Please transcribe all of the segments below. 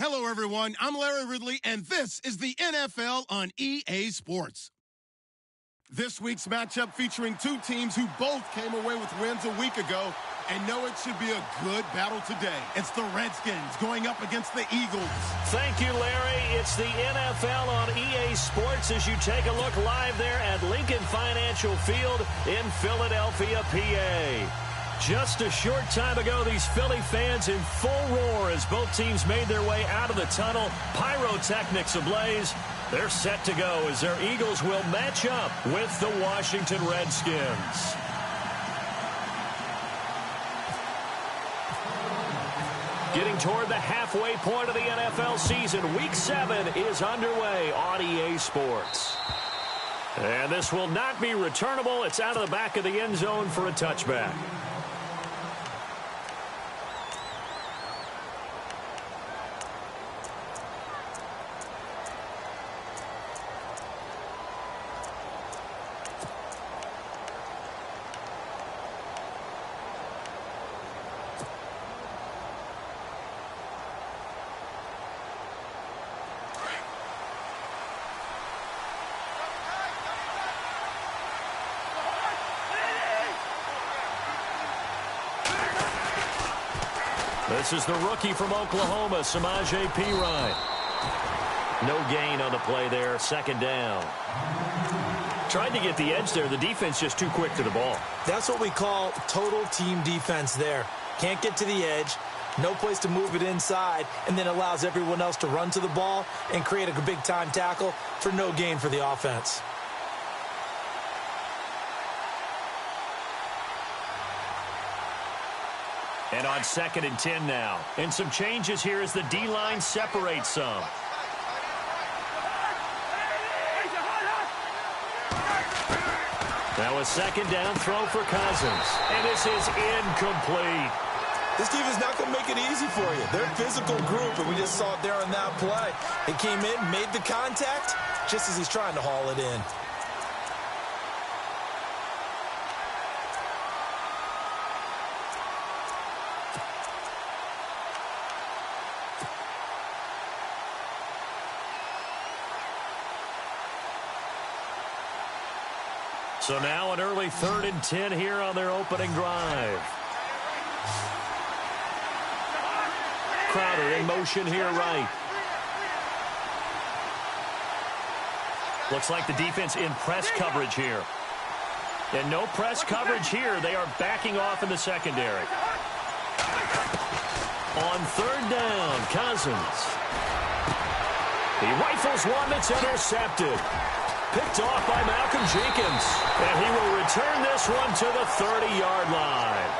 Hello, everyone. I'm Larry Ridley, and this is the NFL on EA Sports. This week's matchup featuring two teams who both came away with wins a week ago and know it should be a good battle today. It's the Redskins going up against the Eagles. Thank you, Larry. It's the NFL on EA Sports as you take a look live there at Lincoln Financial Field in Philadelphia, PA. Just a short time ago, these Philly fans in full roar as both teams made their way out of the tunnel. Pyrotechnics ablaze. They're set to go as their Eagles will match up with the Washington Redskins. Getting toward the halfway point of the NFL season, Week 7 is underway on EA Sports. And this will not be returnable. It's out of the back of the end zone for a touchback. This is the rookie from Oklahoma, Samaje Perine. No gain on the play there, second down. Tried to get the edge there. The defense just too quick to the ball. That's what we call total team defense there. Can't get to the edge, no place to move it inside, and then allows everyone else to run to the ball and create a big-time tackle for no gain for the offense. And on 2nd and 10 now. And some changes here as the D-line separates some. Now a second down throw for Cousins. And this is incomplete. This team is not going to make it easy for you. They're a physical group, and we just saw it there on that play. He came in, made the contact, just as he's trying to haul it in. So now an early 3rd and 10 here on their opening drive. Crowder in motion here right. Looks like the defense in press coverage here. And no press coverage here. They are backing off in the secondary. On 3rd down, Cousins. He rifles one that's intercepted. Picked off by Malcolm Jenkins. And he will return this one to the 30-yard line.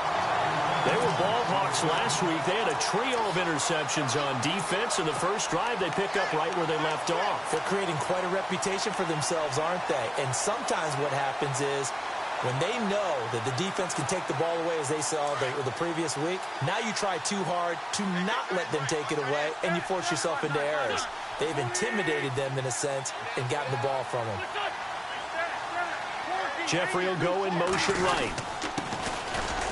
They were ball hawks last week. They had a trio of interceptions on defense. In the first drive, they pick up right where they left off. They're creating quite a reputation for themselves, aren't they? And sometimes what happens is when they know that the defense can take the ball away, as they saw the previous week, now you try too hard to not let them take it away, and you force yourself into errors. They've intimidated them, in a sense, and gotten the ball from them. Jeffrey will go in motion right.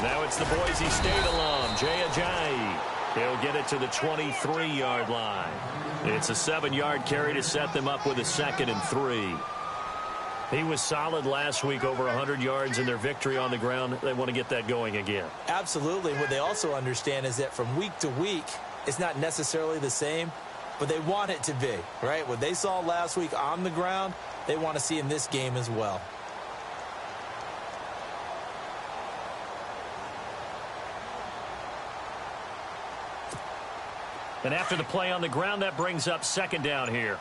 Now it's the Boise State alum, Jay Ajayi. He'll get it to the 23-yard line. It's a 7-yard carry to set them up with a 2nd and 3. He was solid last week, over 100 yards in their victory on the ground. They want to get that going again. Absolutely. What they also understand is that from week to week, it's not necessarily the same, but they want it to be, right? What they saw last week on the ground, they want to see in this game as well. And after the play on the ground, that brings up 2nd down here.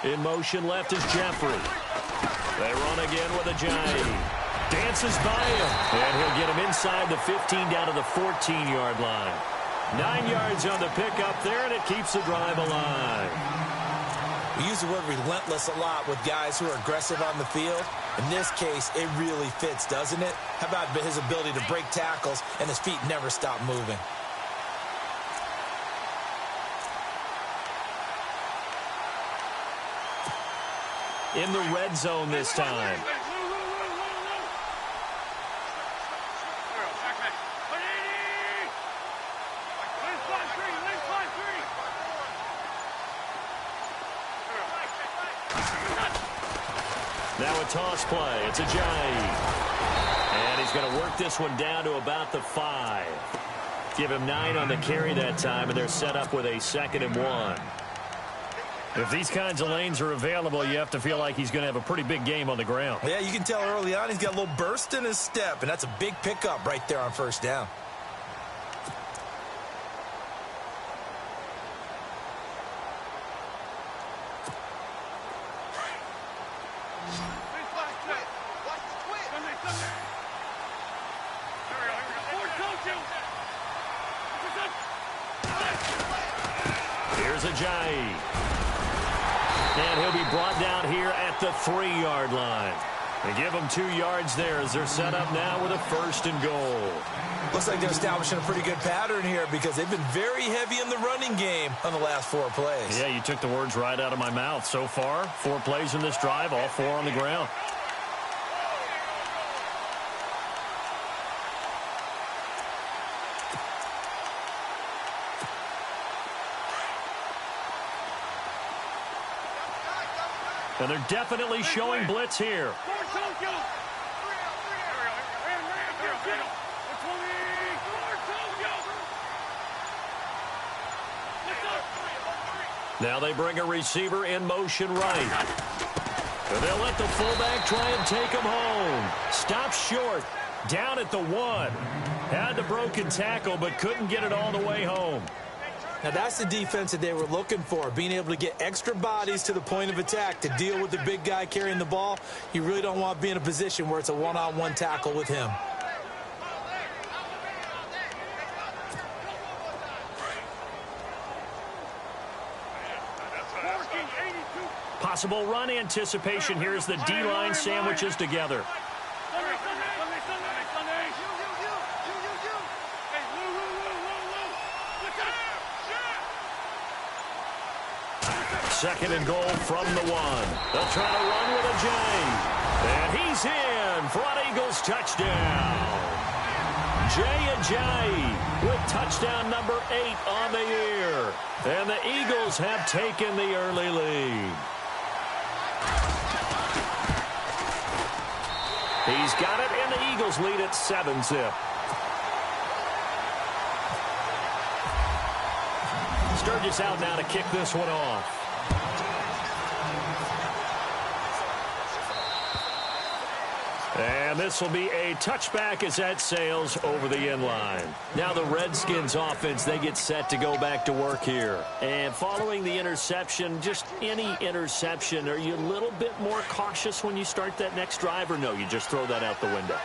In motion left is Jeffrey. They run again with Ajayi. Dances by him. And he'll get him inside the 15 down to the 14-yard line. 9 yards on the pickup there, and it keeps the drive alive. We use the word relentless a lot with guys who are aggressive on the field. In this case, it really fits, doesn't it? How about his ability to break tackles and his feet never stop moving? In the red zone this time. Now a toss play. It's Ajayi. And he's going to work this one down to about the 5. Give him 9 on the carry that time, and they're set up with a 2nd and 1. If these kinds of lanes are available, you have to feel like he's going to have a pretty big game on the ground. Yeah, you can tell early on he's got a little burst in his step, and that's a big pickup right there on first down. Here's Ajayi. And he'll be brought down here at the 3-yard line. They give him 2 yards there as they're set up now with a 1st and goal. Looks like they're establishing a pretty good pattern here because they've been very heavy in the running game on the last 4 plays. Yeah, you took the words right out of my mouth. So far, 4 plays in this drive, all 4 on the ground. And they're definitely showing blitz here. Now they bring a receiver in motion right. And they'll let the fullback try and take him home. Stops short. Down at the 1. Had the broken tackle, but couldn't get it all the way home. Now that's the defense that they were looking for, being able to get extra bodies to the point of attack to deal with the big guy carrying the ball. You really don't want to be in a position where it's a one-on-one tackle with him. Possible run anticipation here as the D-line sandwiches together. Second and goal from the 1. They'll try to run with Ajayi. And he's in for an Eagles touchdown. Ajayi with touchdown number 8 on the year. And the Eagles have taken the early lead. He's got it, and the Eagles lead at 7-zip. Sturgis out now to kick this one off. And this will be a touchback as that sails over the end line. Now the Redskins offense, they get set to go back to work here. And following the interception, just any interception, are you a little bit more cautious when you start that next drive, or no, you just throw that out the window?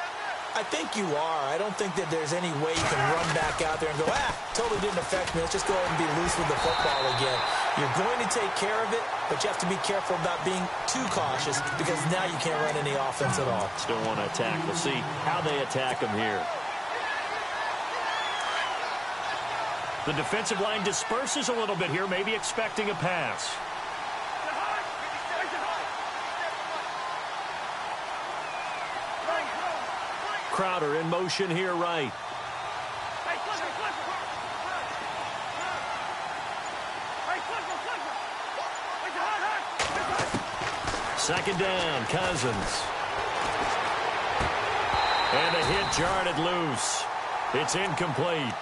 I think you are. I don't think that there's any way you can run back out there and go, totally didn't affect me. Let's just go ahead and be loose with the football again. You're going to take care of it, but you have to be careful about being too cautious because now you can't run any offense at all. Still want to attack. We'll see how they attack them here. The defensive line disperses a little bit here, maybe expecting a pass. Crowder in motion here right. Second down, Cousins. And a hit jarred it loose. It's incomplete.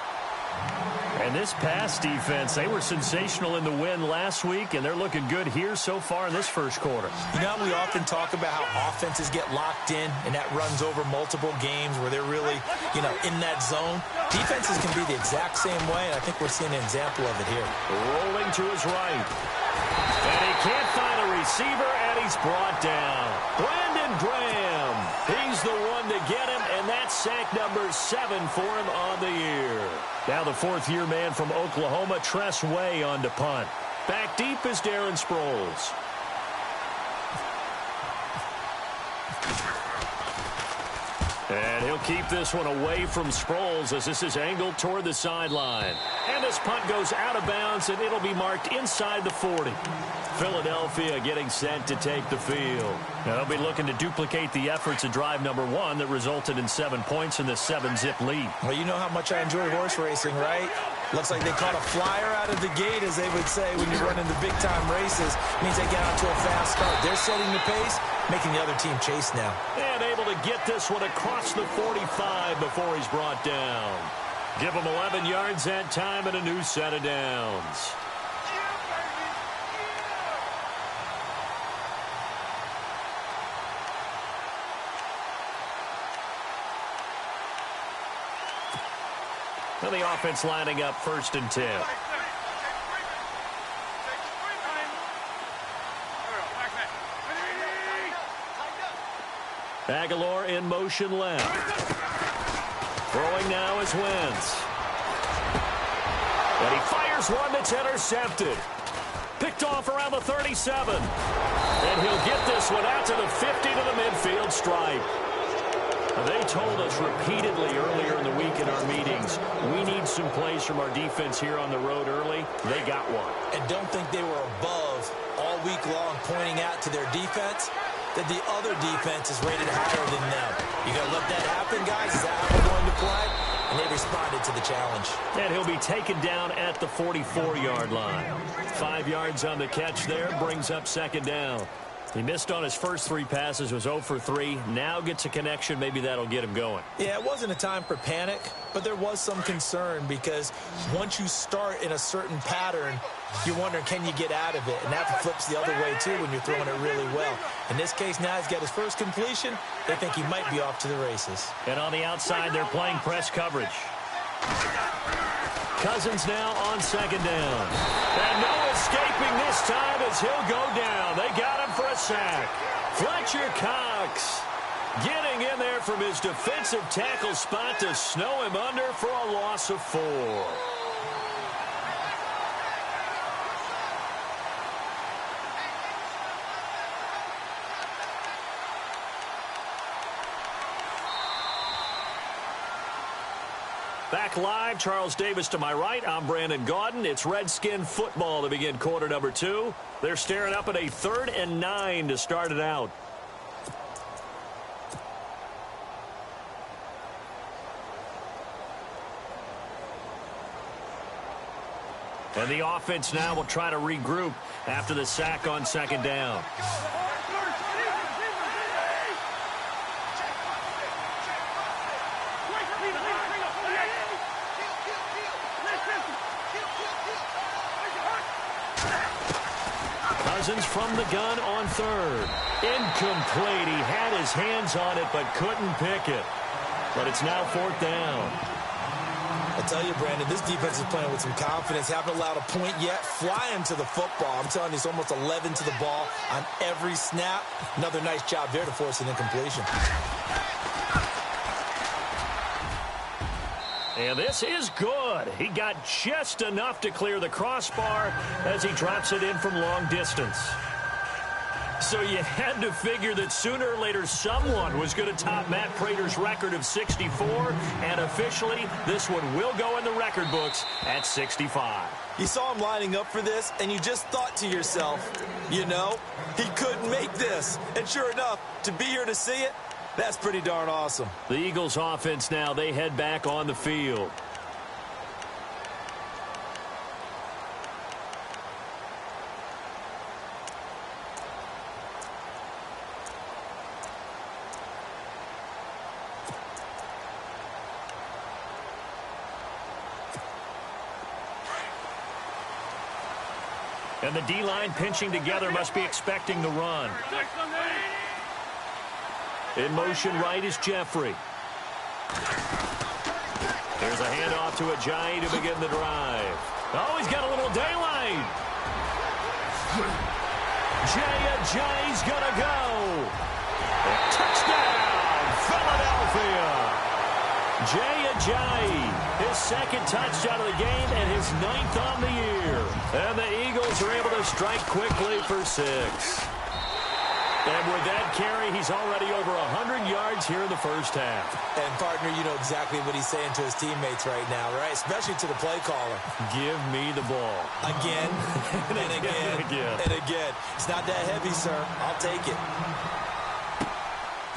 And this pass defense, they were sensational in the win last week, and they're looking good here so far in this first quarter. You know, we often talk about how offenses get locked in, and that runs over multiple games where they're really, in that zone. Defenses can be the exact same way, and I think we're seeing an example of it here. Rolling to his right. And he can't find a receiver, and he's brought down. Brandon Graham. He's the one to get him, and that's sack number 7 for him on the year. Now the 4th-year man from Oklahoma, Tress Way, on to punt. Back deep is Darren Sproles. And he'll keep this one away from Sproles as this is angled toward the sideline. And this punt goes out of bounds, and it'll be marked inside the 40. Philadelphia getting set to take the field. Now they'll be looking to duplicate the efforts of drive number 1 that resulted in 7 points in this 7-zip lead. Well, you know how much I enjoy horse racing, right? Looks like they caught a flyer out of the gate, as they would say when you're running the big-time races. It means they get out to a fast start. They're setting the pace. making the other team chase now. And able to get this one across the 45 before he's brought down. Give him 11 yards that time and a new set of downs. And the offense lining up 1st and 10. Aguilar in motion left. Throwing now is Wentz. And he fires one that's intercepted. Picked off around the 37. And he'll get this one out to the 50 to the midfield stripe. They told us repeatedly earlier in the week in our meetings, we need some plays from our defense here on the road early. They got one. And don't think they were above all week long pointing out to their defense that the other defense is rated higher than them. You got to let that happen, guys. Is that how we're going to play? And they responded to the challenge. And he'll be taken down at the 44-yard line. 5 yards on the catch there, brings up 2nd down. He missed on his first 3 passes, was 0 for 3. Now gets a connection. Maybe that'll get him going. Yeah, it wasn't a time for panic, but there was some concern because once you start in a certain pattern, you're wondering, can you get out of it? And that flips the other way, too, when you're throwing it really well. In this case, now he's got his first completion. They think he might be off to the races. And on the outside, they're playing press coverage. Cousins now on 2nd down. And no escaping this time as he'll go down. They got him for a sack. Fletcher Cox getting in there from his defensive tackle spot to snow him under for a loss of 4. Back live, Charles Davis to my right. I'm Brandon Gaudin. It's Redskin football to begin quarter number 2. They're staring up at a 3rd and 9 to start it out. And the offense now will try to regroup after the sack on 2nd down. Cousins from the gun on 3rd. Incomplete. He had his hands on it but couldn't pick it. But it's now 4th down. I tell you, Brandon, this defense is playing with some confidence. Haven't allowed a point yet. Flying to the football. I'm telling you, it's almost 11 to the ball on every snap. Another nice job there to force an incompletion. And this is good. He got just enough to clear the crossbar as he drops it in from long distance. So you had to figure that sooner or later someone was going to top Matt Prater's record of 64, and officially this one will go in the record books at 65. You saw him lining up for this, and you just thought to yourself, you know, he couldn't make this. And sure enough, to be here to see it, that's pretty darn awesome. The Eagles offense now, they head back on the field. And the D-line pinching together must be expecting the run. In motion right is Jeffrey. There's a handoff to Ajayi to begin the drive. Oh, he's got a little daylight. Ajayi's going to go. Touchdown, Philadelphia. Ajayi, his 2nd touchdown of the game and his 9th on the year. And the Eagles are able to strike quickly for 6. And with that carry, he's already over 100 yards here in the first half. And, partner, you know exactly what he's saying to his teammates right now, right? Especially to the play caller. Give me the ball. Again, and again, and again. It's not that heavy, sir. I'll take it.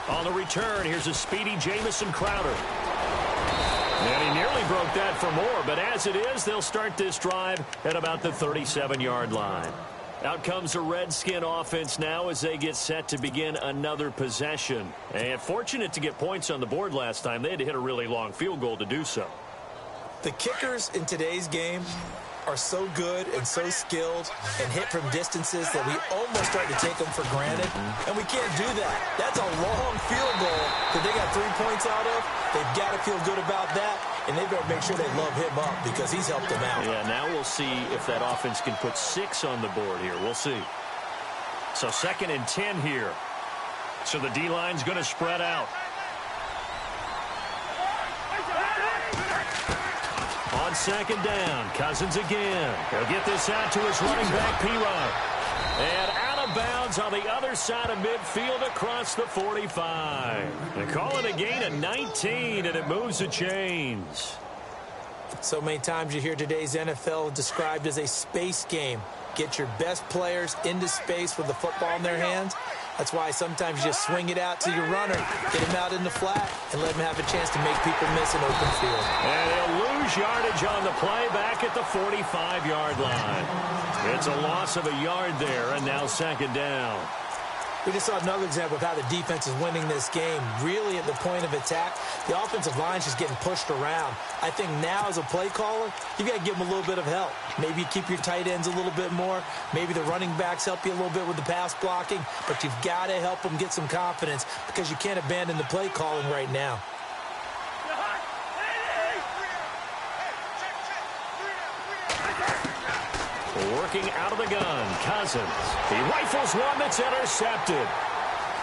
On the return, here's a speedy Jamison Crowder. And he nearly broke that for more, but as it is, they'll start this drive at about the 37-yard line. Out comes the Redskin offense now as they get set to begin another possession. And fortunate to get points on the board last time. They had to hit a really long field goal to do so. The kickers in today's game are so good and so skilled and hit from distances that we almost start to take them for granted, and we can't do that. That's a long field goal that they got 3 points out of. They've got to feel good about that, and they better make sure they love him up because he's helped them out. Yeah, now we'll see if that offense can put 6 on the board here. We'll see. So 2nd and 10 here. So the D-line's going to spread out. On 2nd down, Cousins again. He'll get this out to his running back, P-Rod. And out of bounds on the other side of midfield across the 45. They call it a gain of 19, and it moves the chains. So many times you hear today's NFL described as a space game. Get your best players into space with the football in their hands. That's why sometimes you just swing it out to your runner, get him out in the flat, and let him have a chance to make people miss an open field. And he'll lose yardage on the play back at the 45-yard line. It's a loss of a yard there, and now 2nd down. We just saw another example of how the defense is winning this game. Really at the point of attack, the offensive line's just getting pushed around. I think now as a play caller, you've got to give them a little bit of help. Maybe you keep your tight ends a little bit more. Maybe the running backs help you a little bit with the pass blocking. But you've got to help them get some confidence because you can't abandon the play calling right now. Working out of the gun, Cousins. He rifles one that's intercepted.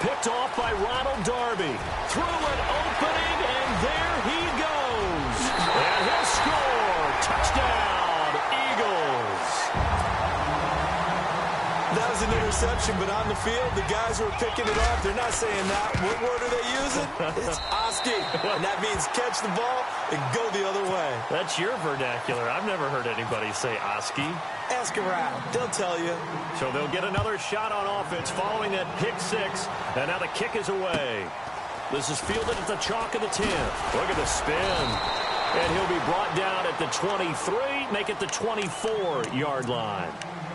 Picked off by Ronald Darby. Through an opening, and there he goes. And he'll score. Touchdown, Eagles. That was an interception, but on the field, the guys who are picking it off, they're not saying that. What word are they using? It's Oski, and that means catch the ball and go the other way. That's your vernacular. I've never heard anybody say Oski. Ask around. They'll tell you. So they'll get another shot on offense following that pick 6, and now the kick is away. This is fielded at the chalk of the 10. Look at the spin. And he'll be brought down at the 23, make it the 24-yard line.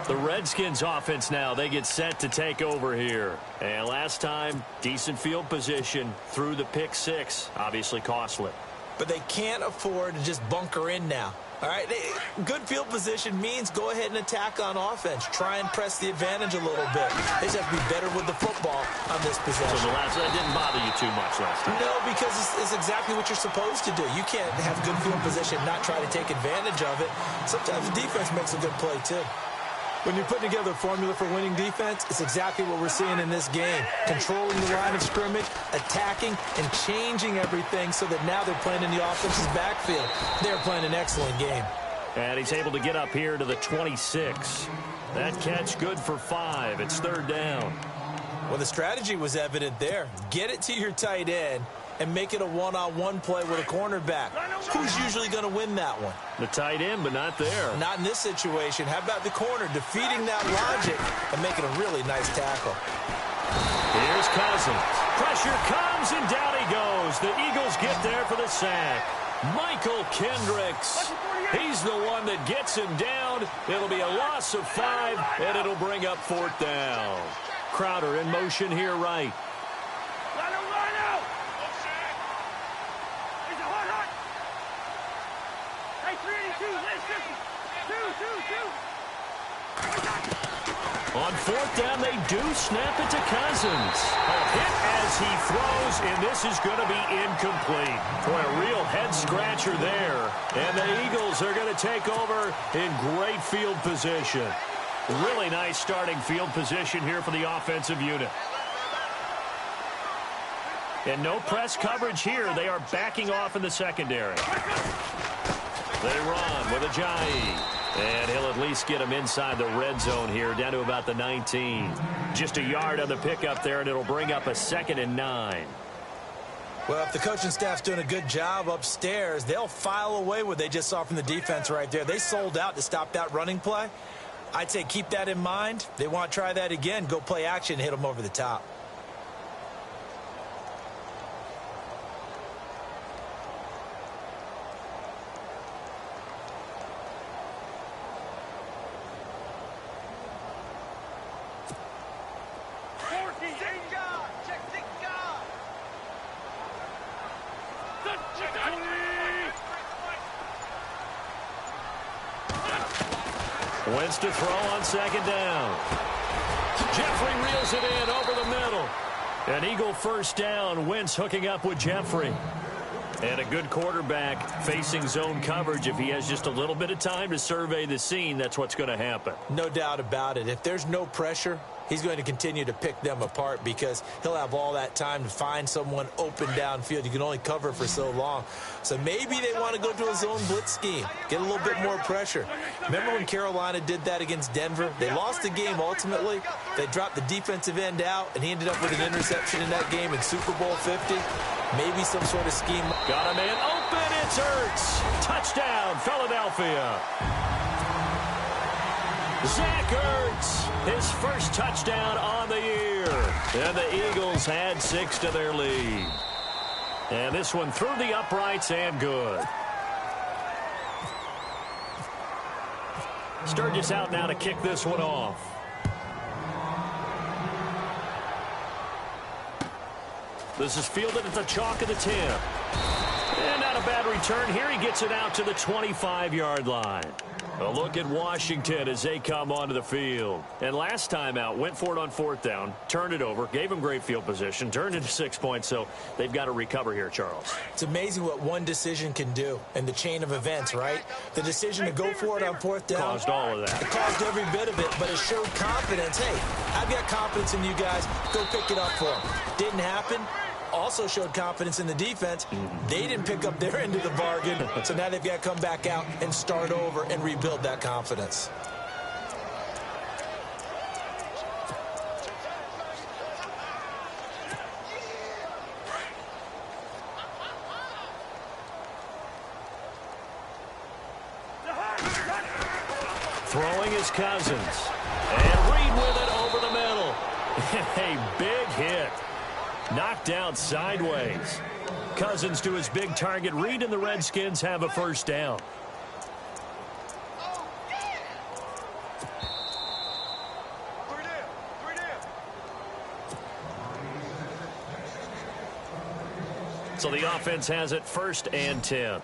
The Redskins offense now, they get set to take over here. And last time, decent field position through the pick 6, obviously costly. But they can't afford to just bunker in now. All right, good field position means go ahead and attack on offense. Try and press the advantage a little bit. They just have to be better with the football on this possession. So that didn't bother you too much last time? No, because it's exactly what you're supposed to do. You can't have good field position and not try to take advantage of it. Sometimes the defense makes a good play, too. When you're putting together a formula for winning defense, it's exactly what we're seeing in this game. Controlling the line of scrimmage, attacking, and changing everything so that now they're playing in the offense's backfield. They're playing an excellent game. And he's able to get up here to the 26. That catch good for 5. It's 3rd down. Well, the strategy was evident there. Get it to your tight end and make it a one-on-one play with a cornerback. Who's usually going to win that one? The tight end, but not there. Not in this situation. How about the corner defeating that logic and making a really nice tackle? Here's Cousins. Pressure comes, and down he goes. The Eagles get there for the sack. Michael Kendricks. He's the one that gets him down. It'll be a loss of 5, and it'll bring up 4th down. Crowder in motion here right. On 4th down, they do snap it to Cousins. A hit as he throws, and this is going to be incomplete. Boy, a real head-scratcher there. And the Eagles are going to take over in great field position. Really nice starting field position here for the offensive unit. And no press coverage here. They are backing off in the secondary. They run with Ajayi. And he'll at least get him inside the red zone here, down to about the 19. Just a yard on the pickup there, and it'll bring up a 2nd and 9. Well, if the coaching staff's doing a good job upstairs, they'll file away what they just saw from the defense right there. They sold out to stop that running play. I'd say keep that in mind. They want to try that again. Go play action, hit them over the top. Wentz to throw on second down. Jeffrey reels it in over the middle. An Eagle first down. Wentz hooking up with Jeffrey. And a good quarterback facing zone coverage. If he has just a little bit of time to survey the scene, that's what's going to happen. No doubt about it. If there's no pressure, he's going to continue to pick them apart because he'll have all that time to find someone open downfield. You can only cover for so long. So maybe they want to go to a zone blitz scheme, get a little bit more pressure. Remember when Carolina did that against Denver? They lost the game ultimately. They dropped the defensive end out, and he ended up with an interception in that game in Super Bowl 50. Maybe some sort of scheme. Got a man open. It's Ertz. Touchdown, Philadelphia. Zach Ertz, his first touchdown on the year. And the Eagles had 6 to their lead. And this one through the uprights and good. Sturgis out now to kick this one off. This is fielded at the chalk of the 10. And not a bad return here. He gets it out to the 25-yard line. A look at Washington as they come onto the field. And last time out, went for it on 4th down, turned it over, gave him great field position, turned into 6 points, so they've got to recover here, Charles. It's amazing what one decision can do in the chain of events, right? The decision to go for it on 4th down. Caused all of that. It caused every bit of it, but it showed confidence. Hey, I've got confidence in you guys. Go pick it up for them. Didn't happen. Also showed confidence in the defense. They didn't pick up their end of the bargain, so now they've got to come back out and start over and rebuild that confidence. Throwing his Cousins. And Reed with it over the middle. A big hit. Knocked out sideways. Cousins to his big target. Reed and the Redskins have a first down. So the offense has it 1st and 10.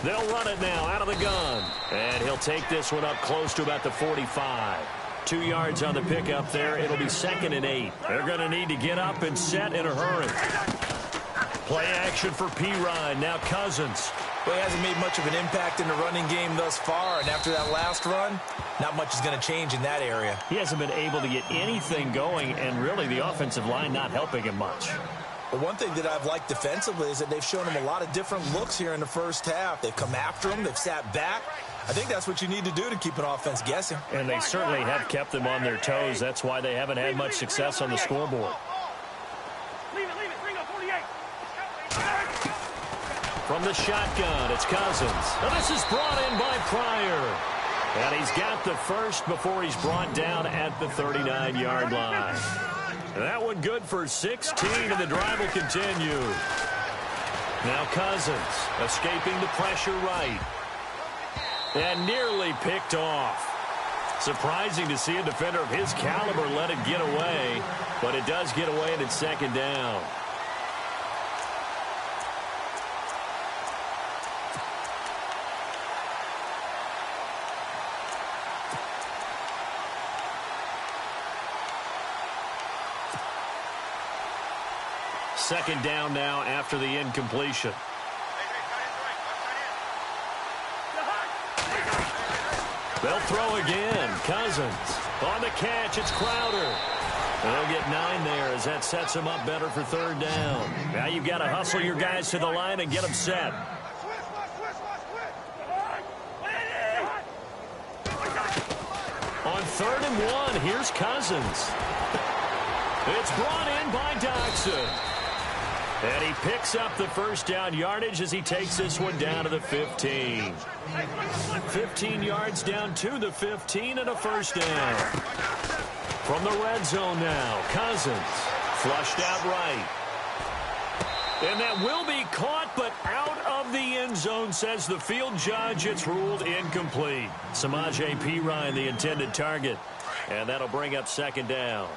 They'll run it now out of the gun. And he'll take this one up close to about the 45. 2 yards on the pickup there. It'll be 2nd and 8. They're going to need to get up and set in a hurry. Play action for P-Ryan. Now Cousins. Well, he hasn't made much of an impact in the running game thus far. And after that last run, not much is going to change in that area. He hasn't been able to get anything going. And really the offensive line not helping him much. But one thing that I've liked defensively is that they've shown him a lot of different looks here in the first half. They've come after him. They've sat back. I think that's what you need to do to keep an offense guessing. And they certainly have kept them on their toes. That's why they haven't had much success on the scoreboard. From the shotgun, it's Cousins. Now this is brought in by Pryor. And he's got the first before he's brought down at the 39-yard line. That one good for 16, and the drive will continue. Now Cousins escaping the pressure right. And nearly picked off. Surprising to see a defender of his caliber let it get away, but it does get away and it's 2nd down. Second down now after the incompletion. They'll throw again. Cousins on the catch. It's Crowder. They'll get 9 there as that sets him up better for 3rd down. Now you've got to hustle your guys to the line and get them set. On 3rd and 1, here's Cousins. It's brought in by Doxson. And he picks up the first down yardage as he takes this one down to the 15. 15 yards down to the 15 and a first down. From the red zone now, Cousins flushed out right. And that will be caught, but out of the end zone, says the field judge. It's ruled incomplete. Samaje Perine, the intended target. And that'll bring up second down.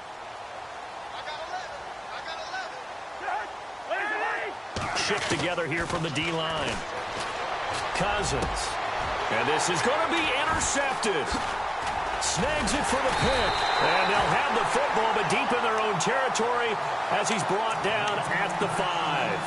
Shift together here from the D-line. Cousins. And this is going to be intercepted. Snags it for the pick. And they'll have the football, but deep in their own territory as he's brought down at the 5.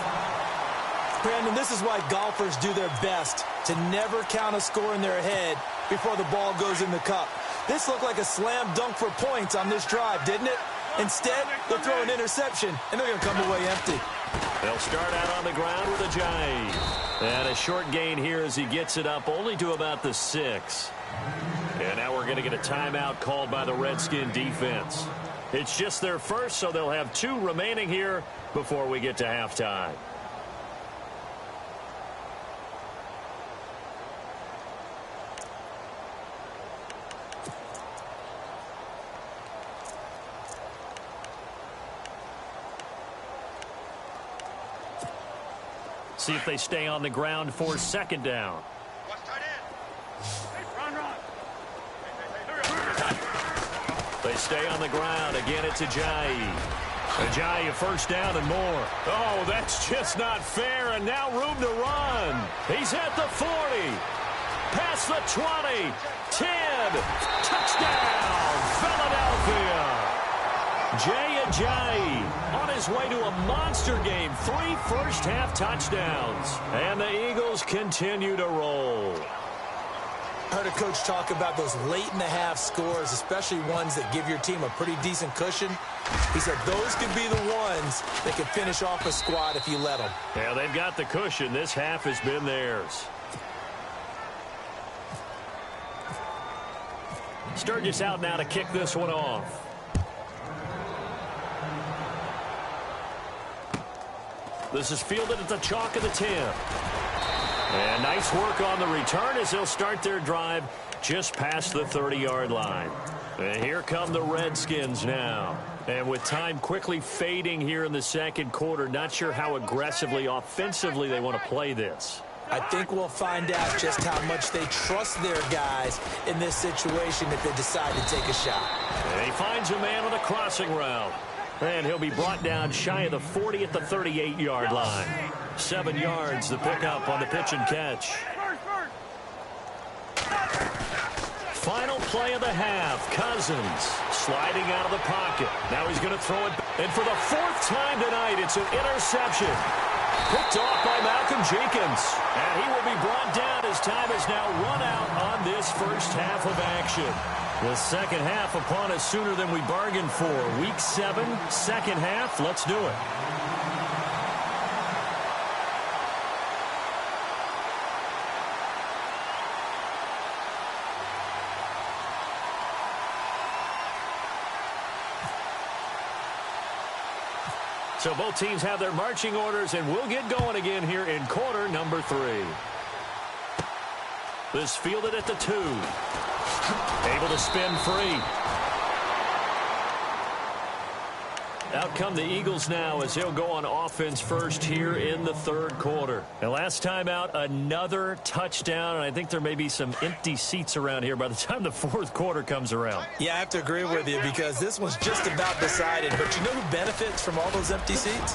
Brandon, this is why golfers do their best to never count a score in their head before the ball goes in the cup. This looked like a slam dunk for points on this drive, didn't it? Instead, they'll throw an interception, and they're going to come away empty. They'll start out on the ground with Ajayi. And a short gain here as he gets it up only to about the 6. And now we're going to get a timeout called by the Redskin defense. It's just their first, so they'll have 2 remaining here before we get to halftime. See if they stay on the ground for second down. They stay on the ground. Again, it's Ajayi. Ajayi, a first down and more. Oh, that's just not fair. And now room to run. He's at the 40. Past the 20. 10. Touchdown, Philadelphia. Jay Ajayi on his way to a monster game. 3 first-half touchdowns. And the Eagles continue to roll. I heard a coach talk about those late-in-the-half scores, especially ones that give your team a pretty decent cushion. He said those could be the ones that could finish off a squad if you let them. Yeah, they've got the cushion. This half has been theirs. Sturgis out now to kick this one off. This is fielded at the chalk of the 10. And nice work on the return as they'll start their drive just past the 30-yard line. And here come the Redskins now. And with time quickly fading here in the second quarter, not sure how aggressively, offensively they want to play this. I think we'll find out just how much they trust their guys in this situation if they decide to take a shot. And he finds a man on the crossing route. And he'll be brought down shy of the 40 at the 38-yard line. 7 yards, the pickup on the pitch and catch. Final play of the half. Cousins sliding out of the pocket. Now he's going to throw it. And for the 4th time tonight, it's an interception. Picked off by Malcolm Jenkins. And he will be brought down as time is now run out on this first half of action. The second half upon us sooner than we bargained for. Week 7, second half. Let's do it. So both teams have their marching orders, and we'll get going again here in quarter number 3. This fielded at the 2. Able to spin free. Out come the Eagles now as they'll go on offense first here in the third quarter. And last time out, another touchdown, and I think there may be some empty seats around here by the time the fourth quarter comes around. Yeah, I have to agree with you because this one's just about decided. But you know who benefits from all those empty seats?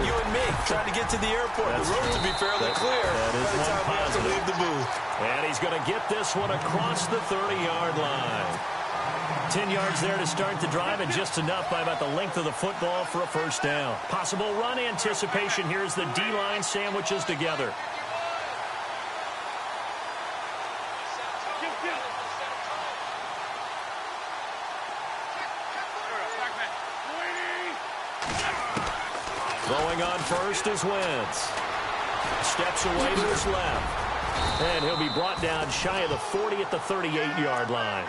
You and me, trying to get to the airport. That's the road to be fairly clear that is by the time we have to leave the booth. And he's going to get this one across the 30-yard line. 10 yards there to start the drive, and just enough by about the length of the football for a first down. Possible run anticipation here as the D-line sandwiches together. Going on first is Wentz. Steps away to his left. And he'll be brought down shy of the 40 at the 38-yard line.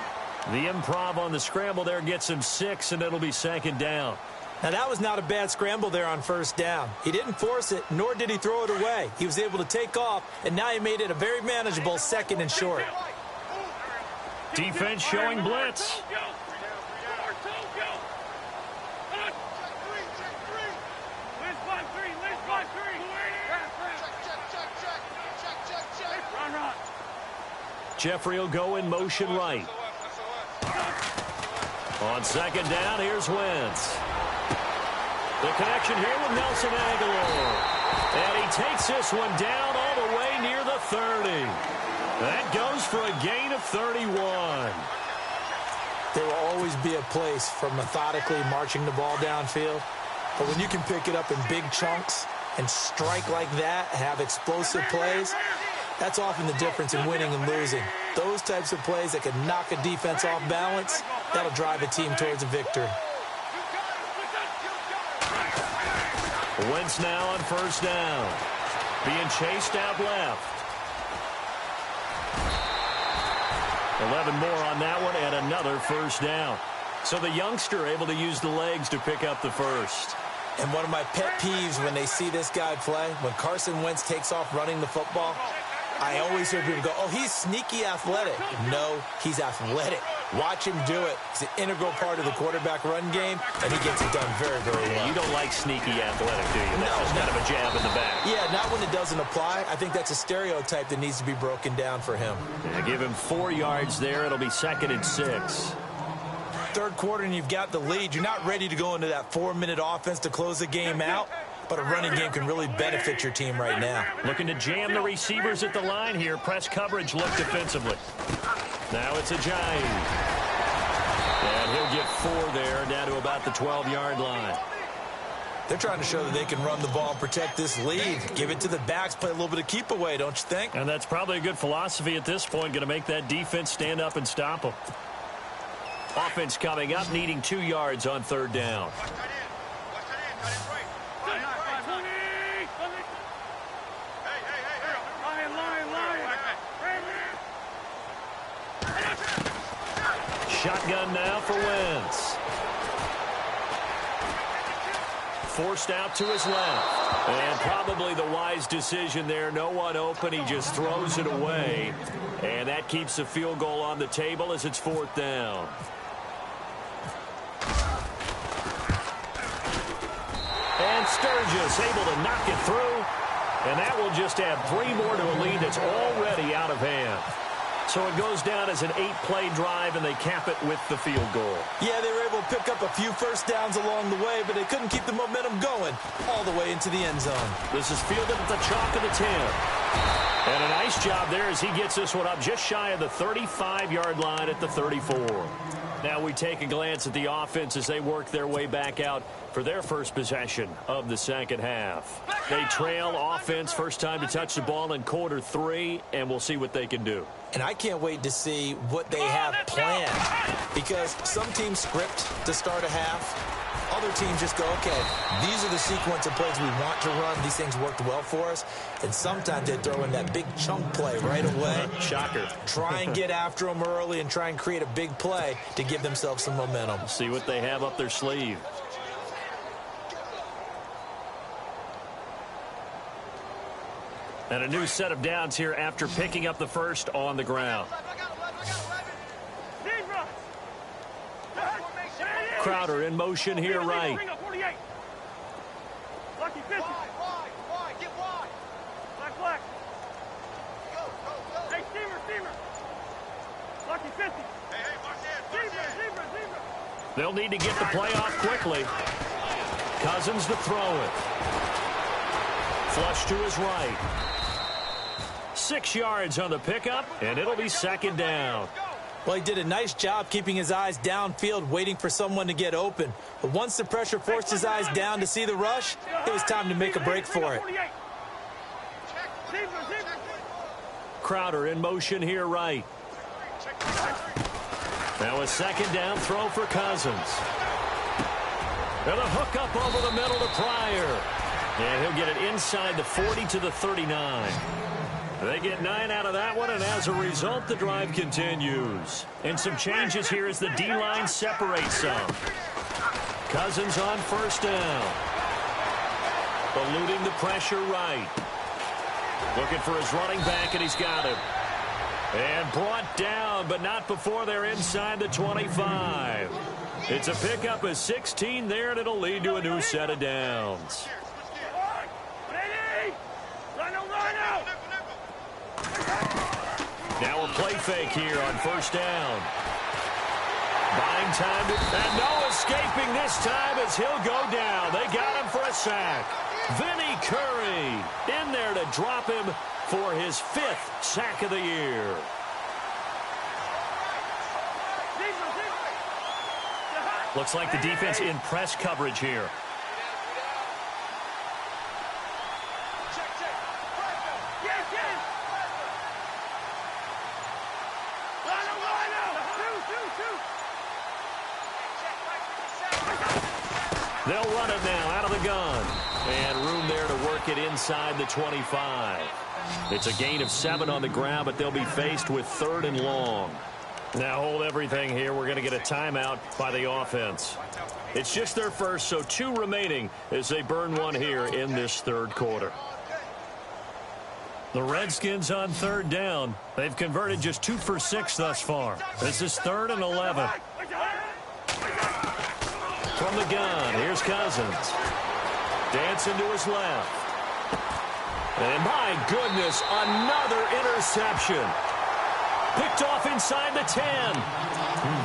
The improv on the scramble there gets him 6, and it'll be second down. Now, that was not a bad scramble there on first down. He didn't force it, nor did he throw it away. He was able to take off, and now he made it a very manageable second and short. Defense showing blitz. Jeffrey will go in motion right. On second down, here's Wentz. The connection here with Nelson Aguilar. And he takes this one down all the way near the 30. That goes for a gain of 31. There will always be a place for methodically marching the ball downfield. But when you can pick it up in big chunks and strike like that, have explosive plays, that's often the difference in winning and losing. Those types of plays that can knock a defense off balance, that'll drive a team towards a victory. Wentz now on first down. Being chased out left. 11 more on that one and another first down. So the youngster able to use the legs to pick up the first. And one of my pet peeves when they see this guy play, when Carson Wentz takes off running the football, I always hear people go, oh, he's sneaky athletic. No, he's athletic. Watch him do it. He's an integral part of the quarterback run game, and he gets it done very, very well. You don't like sneaky athletic, do you? That's just kind of a jab in the back. Yeah, not when it doesn't apply. I think that's a stereotype that needs to be broken down for him. Yeah, give him 4 yards there. It'll be 2nd and 6. Third quarter, and you've got the lead. You're not ready to go into that 4-minute offense to close the game out, but a running game can really benefit your team right now. Looking to jam the receivers at the line here. Press coverage, look defensively. Now it's a Ajayi. And he'll get 4 there, down to about the 12-yard line. They're trying to show that they can run the ball and protect this lead. Give it to the backs, play a little bit of keep away, don't you think? And that's probably a good philosophy at this point, going to make that defense stand up and stop them. Offense coming up, needing 2 yards on third down. Shotgun now for Wentz. Forced out to his left. And probably the wise decision there. No one open. He just throws it away. And that keeps the field goal on the table as it's 4th down. And Sturgis able to knock it through. And that will just add 3 more to a lead that's already out of hand. So it goes down as an 8-play drive, and they cap it with the field goal. Yeah, they were able to pick up a few first downs along the way, but they couldn't keep the momentum going all the way into the end zone. This is fielded at the chalk of the 10. And a nice job there as he gets this one up just shy of the 35-yard line at the 34. Now we take a glance at the offense as they work their way back out for their first possession of the second half. They trail offense, first time to touch the ball in quarter 3, and we'll see what they can do. And I can't wait to see what they have planned, because some teams script to start a half. Other teams just go, okay, these are the sequence of plays we want to run. These things worked well for us. And sometimes they throw in that big chunk play right away. Shocker. Try and get after them early and try and create a big play to give themselves some momentum. See what they have up their sleeve. And a new set of downs here after picking up the first on the ground. Crowder in motion here right. They'll need to get the play off quickly. Cousins to throw it. Flush to his right. 6 yards on the pickup, and it'll be 2nd down. Well, he did a nice job keeping his eyes downfield, waiting for someone to get open. But once the pressure forced his eyes down to see the rush, it was time to make a break for it. Crowder in motion here right. Now a 2nd down throw for Cousins. And a hook up over the middle to Pryor. And he'll get it inside the 40 to the 39. They get 9 out of that one, and as a result, the drive continues. And some changes here as the D-line separates some. Cousins on first down. Eluding the pressure right. Looking for his running back, and he's got him. And brought down, but not before they're inside the 25. It's a pickup of 16 there, and it'll lead to a new set of downs. Now a play fake here on first down. Buying time, and no escaping this time as he'll go down. They got him for a sack. Vinny Curry in there to drop him for his 5th sack of the year. Looks like the defense in press coverage here. They'll run it now out of the gun. And room there to work it inside the 25. It's a gain of 7 on the ground, but they'll be faced with 3rd and long. Now hold everything here. We're going to get a timeout by the offense. It's just their first, so 2 remaining as they burn one here in this 3rd quarter. The Redskins on 3rd down. They've converted just 2 for 6 thus far. This is 3rd and 11. From the gun, here's Cousins. Dancing to his left. And my goodness, another interception. Picked off inside the 10.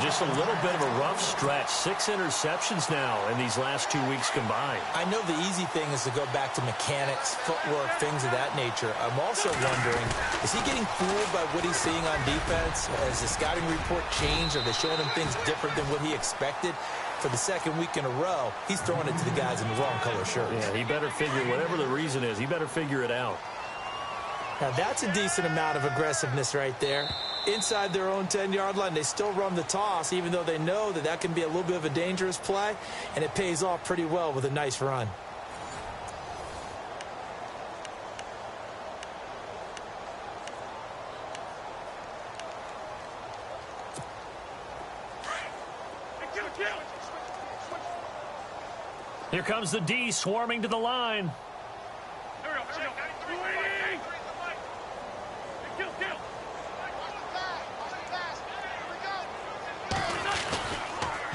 Just a little bit of a rough stretch. 6 interceptions now in these last 2 weeks combined. I know the easy thing is to go back to mechanics, footwork, things of that nature. I'm also wondering, is he getting fooled by what he's seeing on defense? Has the scouting report changed? Are they showing him things different than what he expected? For the 2nd week in a row, he's throwing it to the guys in the wrong color shirts. Yeah, he better figure, whatever the reason is, he better figure it out. Now, that's a decent amount of aggressiveness right there. Inside their own 10-yard line, they still run the toss, even though they know that that can be a little bit of a dangerous play, and it pays off pretty well with a nice run. Here comes the D swarming to the line.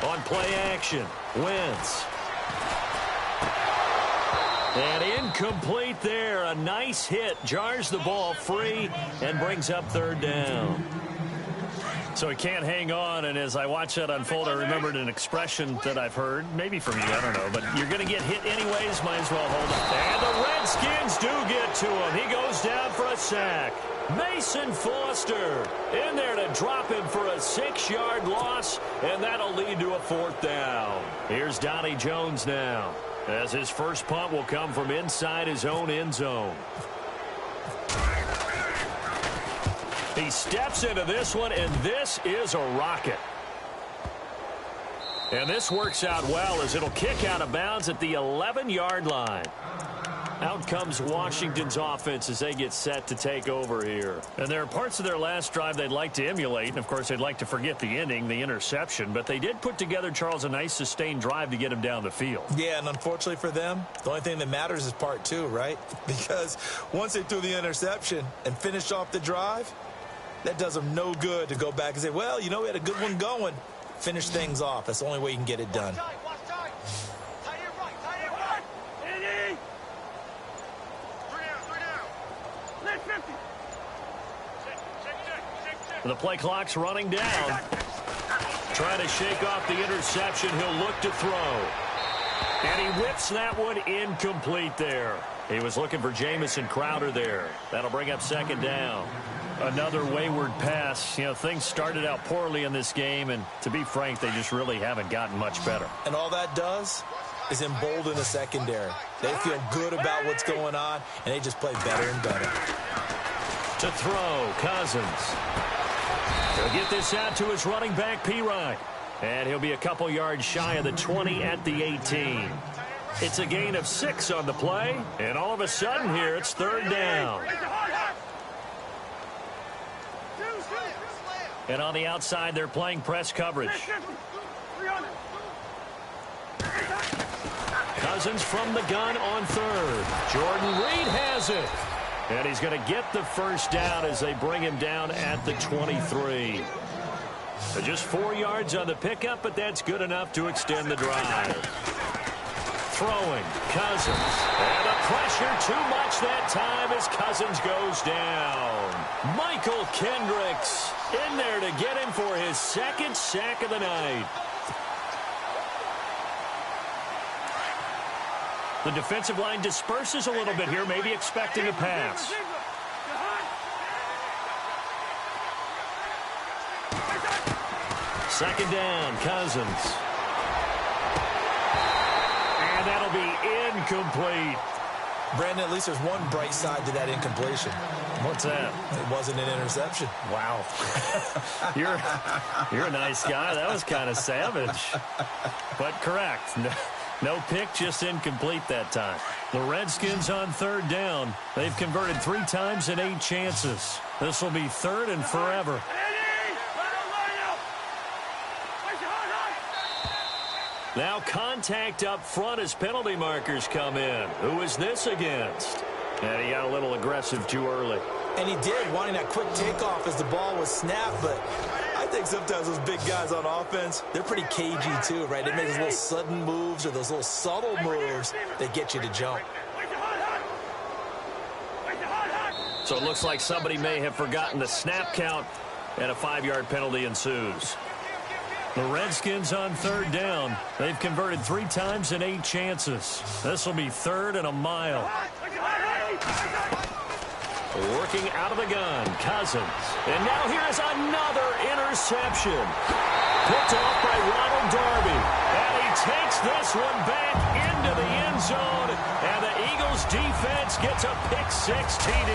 On play action, Wentz. And incomplete there. A nice hit. Jars the ball free and brings up 3rd down. So he can't hang on, and as I watch that unfold, I remembered an expression that I've heard, maybe from you, I don't know, but you're going to get hit anyways, might as well hold it. And the Redskins do get to him. He goes down for a sack. Mason Foster in there to drop him for a 6-yard loss, and that'll lead to a 4th down. Here's Donnie Jones now, as his first punt will come from inside his own end zone. He steps into this one, and this is a rocket. And this works out well as it'll kick out of bounds at the 11-yard line. Out comes Washington's offense as they get set to take over here. And there are parts of their last drive they'd like to emulate. And, of course, they'd like to forget the ending, the interception. But they did put together, Charles, a nice sustained drive to get him down the field. Yeah, and unfortunately for them, the only thing that matters is part 2, right? Because once they threw the interception and finished off the drive, that does them no good to go back and say, well, you know, we had a good one going. Finish things off. That's the only way you can get it done. The play clock's running down. Trying to shake off the interception. He'll look to throw. And he whips that one incomplete there. He was looking for Jamison Crowder there. That'll bring up 2nd down. Another wayward pass. You know, things started out poorly in this game, and to be frank, they just really haven't gotten much better. And all that does is embolden the secondary. They feel good about what's going on, and they just play better and better. To throw, Cousins. He'll get this out to his running back, P-Ryan. And he'll be a couple yards shy of the 20 at the 18. It's a gain of 6 on the play, and all of a sudden here, it's 3rd down. And on the outside, they're playing press coverage. Cousins from the gun on 3rd. Jordan Reed has it. And he's going to get the first down as they bring him down at the 23. So just 4 yards on the pickup, but that's good enough to extend the drive. throwing. Cousins. And the pressure too much that time as Cousins goes down. Michael Kendricks in there to get him for his second sack of the night. The defensive line disperses a little bit here, maybe expecting a pass. Second down, Cousins. And that'll be incomplete. Brandon, at least there's one bright side to that incompletion. What's that? It wasn't an interception. Wow. You're a nice guy. That was kind of savage. But correct. No pick, just incomplete that time. The Redskins on third down. They've converted 3 times in 8 chances. This will be third and forever. Now contact up front as penalty markers come in. Who is this against? And he got a little aggressive too early. And he did, wanting that quick takeoff as the ball was snapped. But I think sometimes those big guys on offense, they're pretty cagey too, right? They make those little sudden moves or those little subtle moves that get you to jump. So it looks like somebody may have forgotten the snap count, and a 5-yard penalty ensues. The Redskins on third down. They've converted 3 times in 8 chances. This will be third and a mile. Working out of the gun, Cousins. And now here is another interception. Picked off by Ronald Darby. And he takes this one back into the end zone. And the Eagles defense gets a pick-6 TD.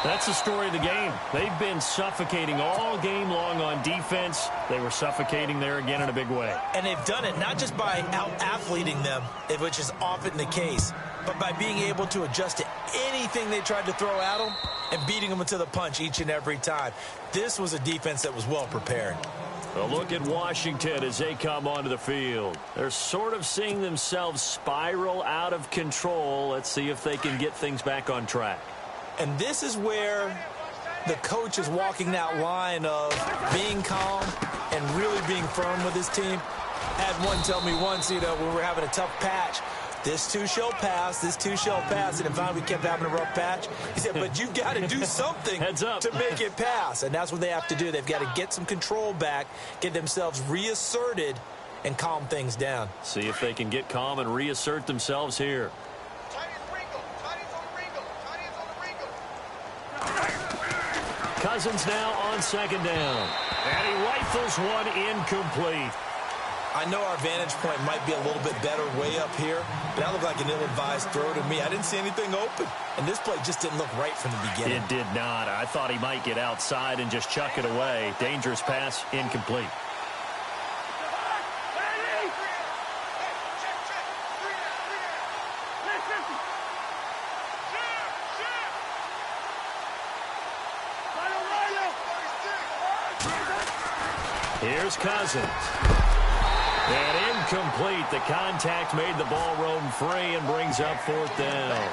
That's the story of the game. They've been suffocating all game long on defense. They were suffocating there again in a big way. And they've done it not just by out-athleting them, which is often the case, but by being able to adjust to anything they tried to throw at them and beating them to the punch each and every time. This was a defense that was well prepared. A look at Washington as they come onto the field. They're sort of seeing themselves spiral out of control. Let's see if they can get things back on track. And this is where the coach is walking that line of being calm and really being firm with his team. I had one tell me once, when we were having a tough patch, this too shall pass, this too shall pass. And finally we kept having a rough patch. He said, but you've got to do something to make it pass. And that's what they have to do. They've got to get some control back, get themselves reasserted, and calm things down. See if they can get calm and reassert themselves here. Cousins now on second down. And he rifles one incomplete. I know our vantage point might be a little bit better way up here, but that looked like an ill-advised throw to me. I didn't see anything open, and this play just didn't look right from the beginning. It did not. I thought he might get outside and just chuck it away. Dangerous pass, incomplete. Here's Cousins. And incomplete. The contact made the ball roam free and brings up fourth down.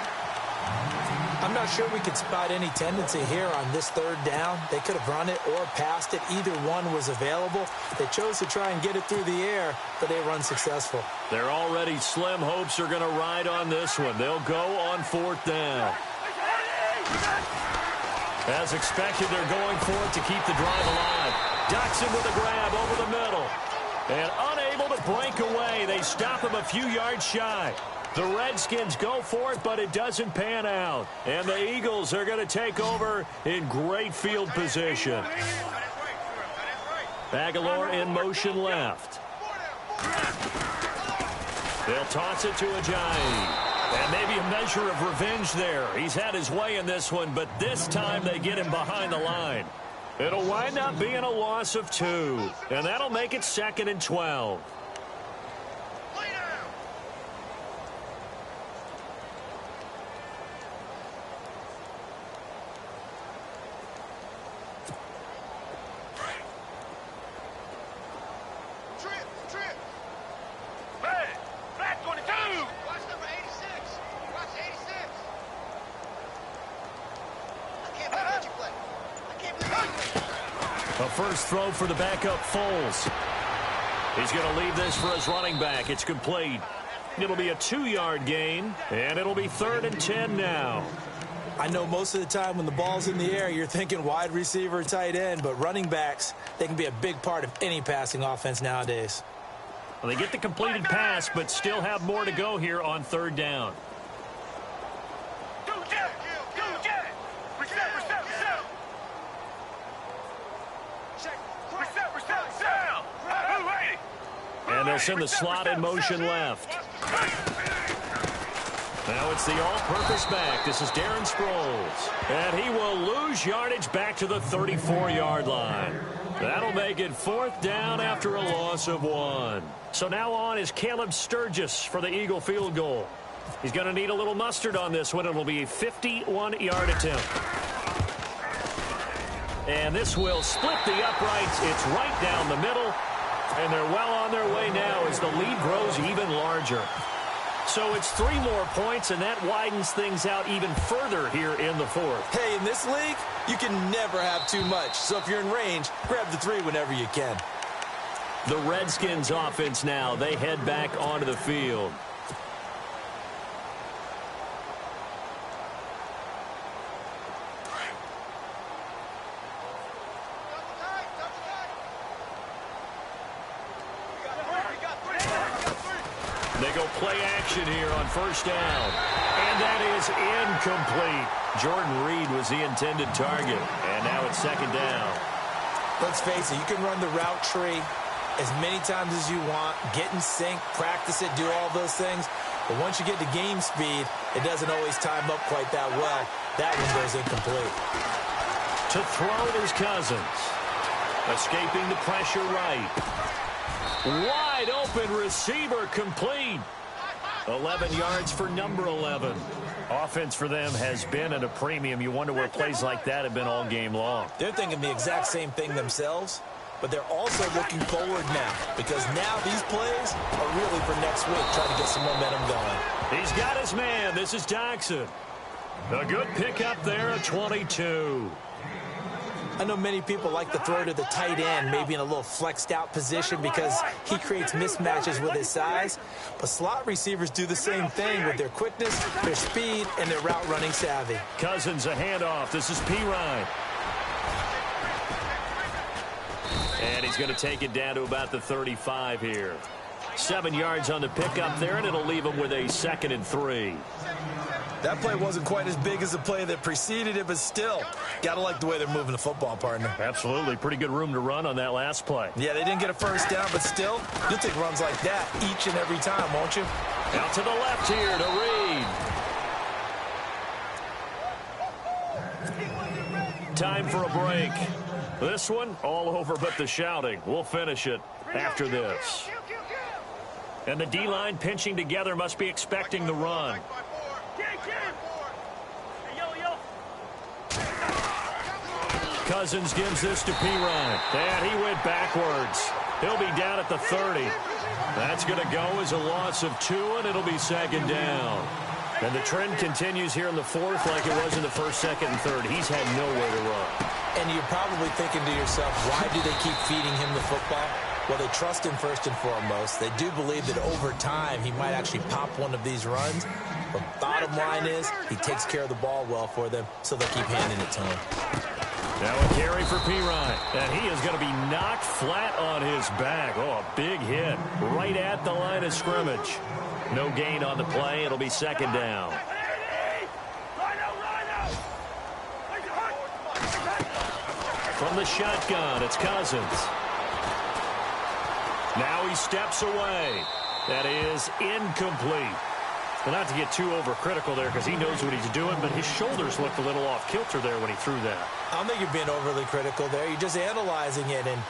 I'm not sure we could spot any tendency here on this third down. They could have run it or passed it. Either one was available. They chose to try and get it through the air, but they were unsuccessful. Their already slim hopes are going to ride on this one. They'll go on fourth down. As expected, they're going for it to keep the drive alive. Dotson with a grab over the middle. And unable to break away. They stop him a few yards shy. The Redskins go for it, but it doesn't pan out. And the Eagles are going to take over in great field position. Aguilar in motion left. They'll toss it to Ajayi. And maybe a measure of revenge there. He's had his way in this one, but this time they get him behind the line. It'll wind up being a loss of 2, and that'll make it 2nd and 12. A first throw for the backup Foles. He's going to leave this for his running back. It's complete. It'll be a 2-yard gain, and it'll be 3rd and 10 now. I know most of the time when the ball's in the air, you're thinking wide receiver, tight end, but running backs, they can be a big part of any passing offense nowadays. Well, they get the completed pass, but still have more to go here on 3rd down. And they'll send the slot in motion left. Now it's the all-purpose back. This is Darren Sproles. And he will lose yardage back to the 34-yard line. That'll make it 4th down after a loss of 1. So now on is Caleb Sturgis for the Eagle field goal. He's going to need a little mustard on this one. It'll be a 51-yard attempt. And this will split the uprights. It's right down the middle. And they're well on their way now as the lead grows even larger. So it's 3 more points, and that widens things out even further here in the 4th. Hey, in this league, you can never have too much. So if you're in range, grab the 3 whenever you can. The Redskins offense now. They head back onto the field. They go play action here on 1st down. And that is incomplete. Jordan Reed was the intended target. And now it's 2nd down. Let's face it, you can run the route tree as many times as you want, get in sync, practice it, do all those things. But once you get to game speed, it doesn't always time up quite that well. That one goes incomplete. To throw is Cousins. Escaping the pressure right. Wide open receiver complete. 11 yards for number 11. Offense for them has been at a premium. You wonder where plays like that have been all game long. They're thinking the exact same thing themselves, but they're also looking forward now because now these plays are really for next week, trying to get some momentum going. He's got his man. This is Jackson. A good pickup there at 22. I know many people like to throw to the tight end, maybe in a little flexed out position because he creates mismatches with his size. But slot receivers do the same thing with their quickness, their speed, and their route running savvy. Cousins a handoff. This is Pirine. And he's going to take it down to about the 35 here. 7 yards on the pickup there, and it'll leave him with a 2nd and 3. That play wasn't quite as big as the play that preceded it, but still, got to like the way they're moving the football, partner. Absolutely. Pretty good room to run on that last play. Yeah, they didn't get a 1st down, but still, you'll take runs like that each and every time, won't you? Out to the left here to Reed. Time for a break. This one, all over but the shouting. We'll finish it after this. And the D-line pinching together must be expecting the run. Cousins gives this to Pirine. And he went backwards. He'll be down at the 30. That's going to go as a loss of 2, and it'll be 2nd down. And the trend continues here in the 4th like it was in the 1st, 2nd, and 3rd. He's had nowhere to run. And you're probably thinking to yourself, why do they keep feeding him the football? Well, they trust him first and foremost. They do believe that over time he might actually pop one of these runs. But bottom line is he takes care of the ball well for them, so they'll keep handing it to him. Now a carry for Pirine. And he is going to be knocked flat on his back. Oh, a big hit right at the line of scrimmage. No gain on the play. It'll be 2nd down. From the shotgun, it's Cousins. Now he steps away. That is incomplete. Well, not to get too overcritical there because he knows what he's doing, but his shoulders looked a little off kilter there when he threw that. I don't think you're being overly critical there. You're just analyzing it, and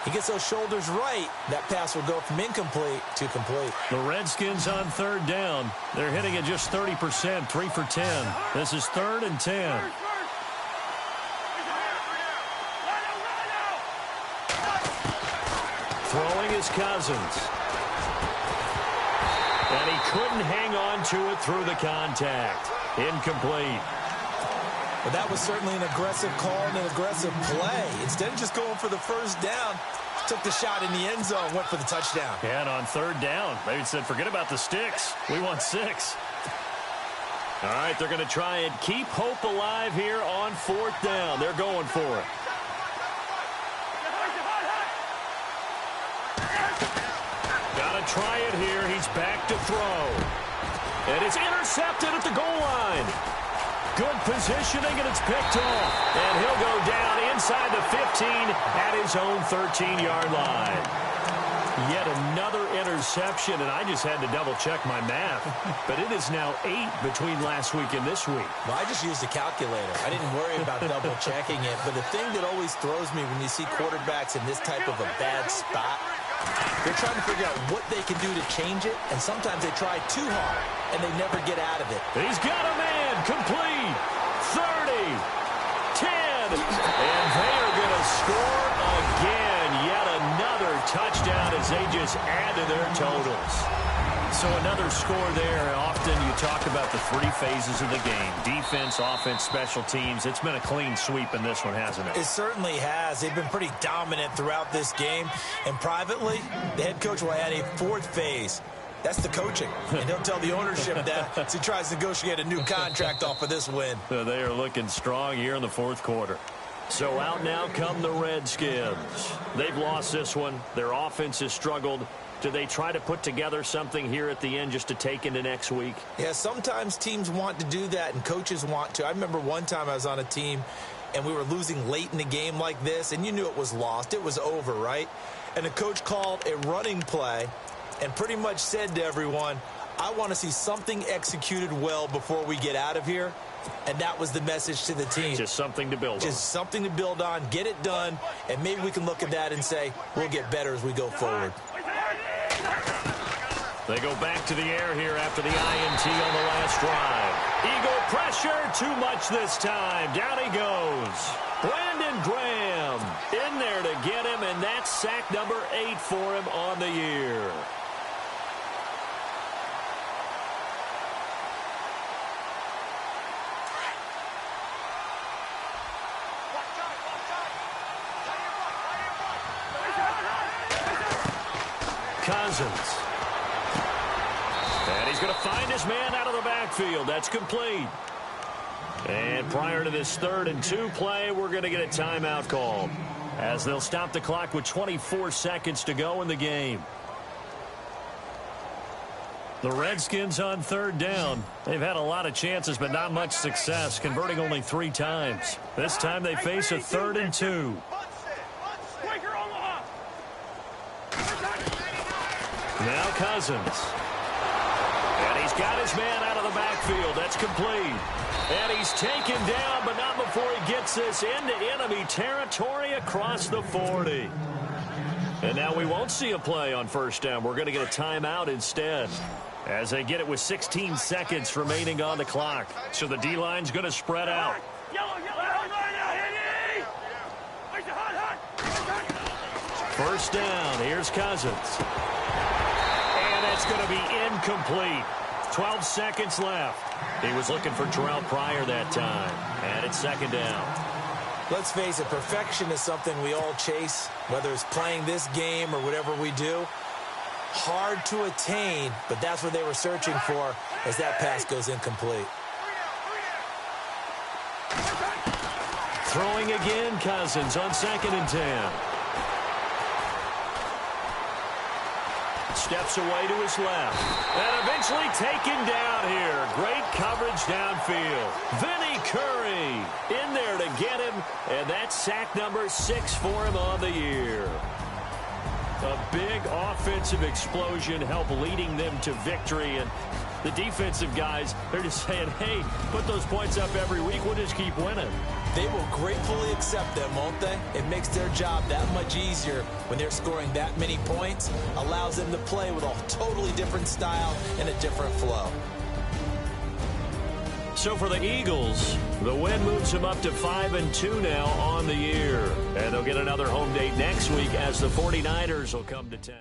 he gets those shoulders right. That pass will go from incomplete to complete. The Redskins on 3rd down. They're hitting at just 30%, 3 for 10. This is 3rd and 10. Throwing is Cousins. And he couldn't hang on to it through the contact. Incomplete. But that was certainly an aggressive call and an aggressive play. Instead of just going for the 1st down, took the shot in the end zone, went for the touchdown. And on third down, they said, forget about the sticks. We want 6. All right, they're going to try and keep hope alive here on fourth down. They're going for it. Got to try it here. He's back to throw. And it's intercepted at the goal line. Good positioning, and it's picked off. And he'll go down inside the 15 at his own 13-yard line. Yet another interception, and I just had to double-check my math. But it is now 8 between last week and this week. Well, I just used a calculator. I didn't worry about double-checking it. But the thing that always throws me when you see quarterbacks in this type of a bad spot, they're trying to figure out what they can do to change it, and sometimes they try too hard, and they never get out of it. He's got a man complete. 30, 10, and they are going to score again. Yet another touchdown as they just add to their totals. So another score there. Often you talk about the 3 phases of the game. Defense, offense, special teams. It's been a clean sweep in this one, hasn't it? It certainly has. They've been pretty dominant throughout this game. And privately, the head coach will add a 4th phase. That's the coaching. And he'll tell the ownership that as he tries to negotiate a new contract off of this win. So they are looking strong here in the 4th quarter. So out now come the Redskins. They've lost this one. Their offense has struggled. Do they try to put together something here at the end just to take into next week? Yeah, sometimes teams want to do that and coaches want to. I remember one time I was on a team and we were losing late in the game like this, and you knew it was lost. It was over, right? And the coach called a running play and pretty much said to everyone, I want to see something executed well before we get out of here. And that was the message to the team. Just something to build on. Just something to build on, get it done, and maybe we can look at that and say, we'll get better as we go forward. They go back to the air here after the INT on the last drive. Eagle pressure, too much this time. Down he goes. Brandon Graham in there to get him, and that's sack number 8 for him on the year. Cousins. And he's going to find his man out of the backfield. That's complete. And prior to this 3rd and 2 play, we're going to get a timeout called as they'll stop the clock with 24 seconds to go in the game. The Redskins on 3rd down. They've had a lot of chances, but not much success, converting only 3 times. This time they face a 3rd and 2. Now Cousins. And he's got his man out of the backfield. That's complete. And he's taken down, but not before he gets this into enemy territory across the 40. And now we won't see a play on 1st down. We're going to get a timeout instead as they get it with 16 seconds remaining on the clock. So the D-line's going to spread out. 1st down. Here's Cousins. It's going to be incomplete. 12 seconds left. He was looking for Terrell Pryor that time. And it's 2nd down. Let's face it, perfection is something we all chase, whether it's playing this game or whatever we do. Hard to attain, but that's what they were searching for as that pass goes incomplete. Throwing again, Cousins on 2nd and 10. Steps away to his left. And eventually taken down here. Great coverage downfield. Vinny Curry in there to get him. And that's sack number 6 for him on the year. A big offensive explosion helped leading them to victory. And the defensive guys, they're just saying, hey, put those points up every week. We'll just keep winning. They will gratefully accept them, won't they? It makes their job that much easier when they're scoring that many points. Allows them to play with a totally different style and a different flow. So for the Eagles, the win moves them up to 5-2 now on the year. And they'll get another home date next week as the 49ers will come to town.